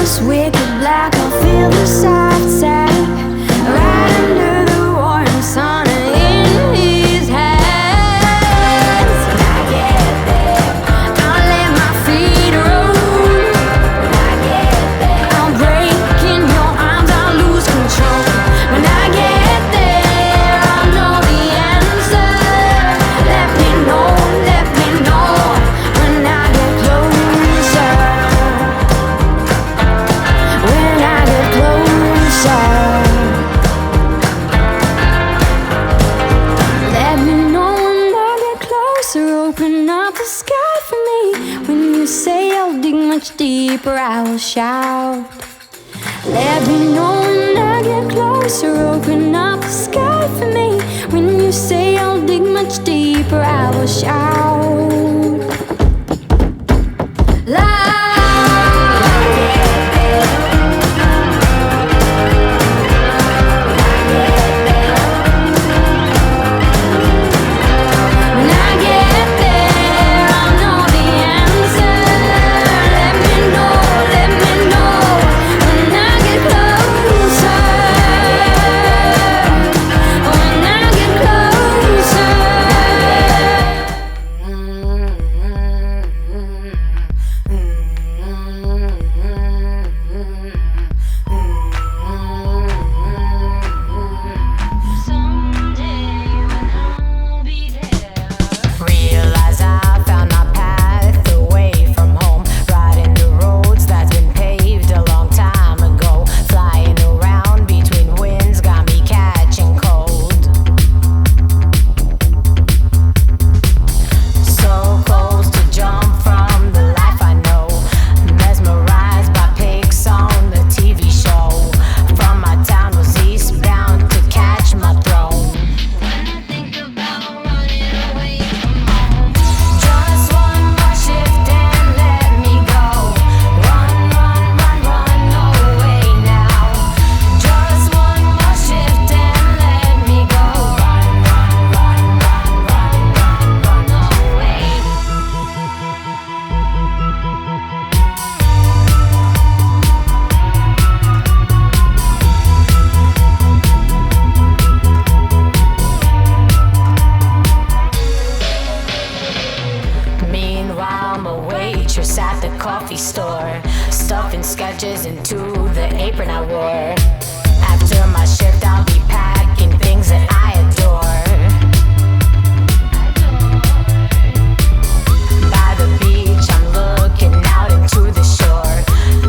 this wicked black, I'll feel the soft side right under the warm sun in his hands. When I get there, I'll let my feet roll. When I get there, I'll break in your arms, I'll lose control. When I get there, I'll know the answer. Let me know when I get closer. When I get closer, let me know when I get closer. Open up the sky for me. When you say I'll dig much deeper, I will shout. Let me know when I get closer. Open up the sky for me. When you say I'll dig much deeper, I will shout. Loud. When I get there, I'll know the answer. Let me know when I get closer. When I get closer. Someday when I'll be there. Realize I found my path away from home, riding the roads that's been paved a long time ago. Flying around between winds got me catching cold. So close to jump from the life I know, mesmerized by pics on the TV show. From my town was eastbound to catch my throne. When I think about running away from home, Just one more shift and let me go. Run away now. Just one more shift and let me go. Run away. Meanwhile, I'm a waitress at the coffee store, stuffing sketches into the apron I wore. After my shift, I'll be packing things that I adore. By the beach, I'm looking out into the shore,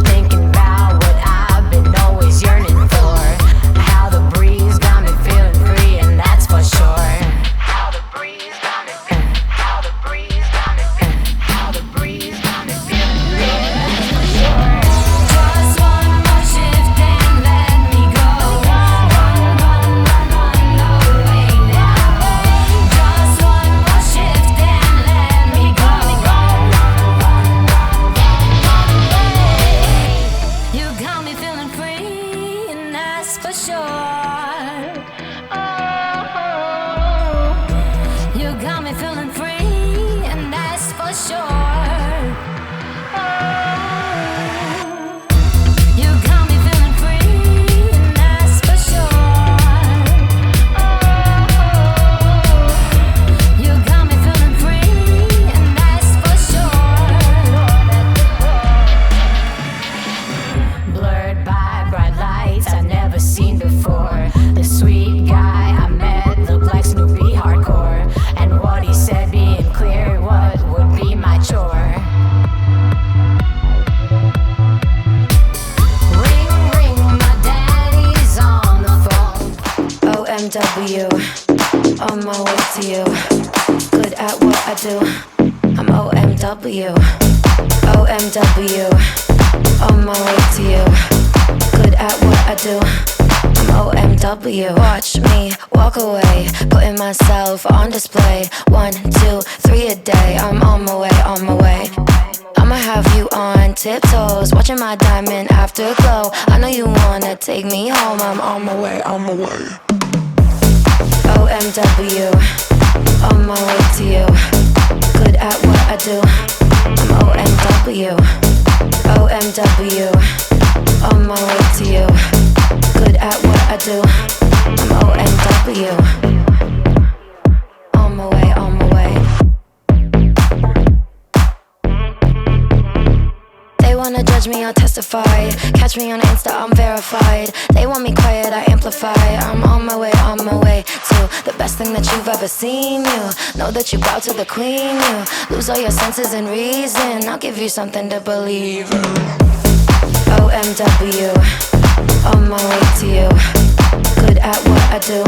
thinking about what I've been always yearning for. How the breeze got me feeling free, and that's for sure. How the breeze got me feeling, how the breeze got me feeling, how the breeze got me feeling free, and that's for sure. Just one more shift and let me go. Run away now. Just one more shift and let me go. you got me feeling free, and that's for sure. Oh, you got me feeling free, and that's for sure. Oh, you got me feeling free, and that's for sure. Oh, you got me feeling free, and that's for sure. Blurred by bright lights I've never seen before. The sweet guy I met looked like Snoopy hardcore, and what he said being clear what would be my chore. Ring, ring, my daddy's on the phone. OMW, on my way to you. Good at what I do. I'm OMW. OMW, on my way to you. Good at what I do. I'm OMW. Watch me walk away, putting myself on display. 1, 2, 3 a day. I'm on my way, on my way. I'ma have you on tiptoes, watching my diamond afterglow. I know you wanna take me home. I'm on my way, on my way. OMW, on my way to you. Good at what I do. I'm OMW. OMW, on my way to you. Good at what I do. I'm OMW. On my way, on my way. They wanna judge me, I'll testify. Catch me on Insta, I'm verified. They want me quiet, I amplify. I'm on my way to the best thing that you've ever seen. You know that you bow to the queen. You lose all your senses and reason. I'll give you something to believe in. OMW, on my way to you. Good at what I do.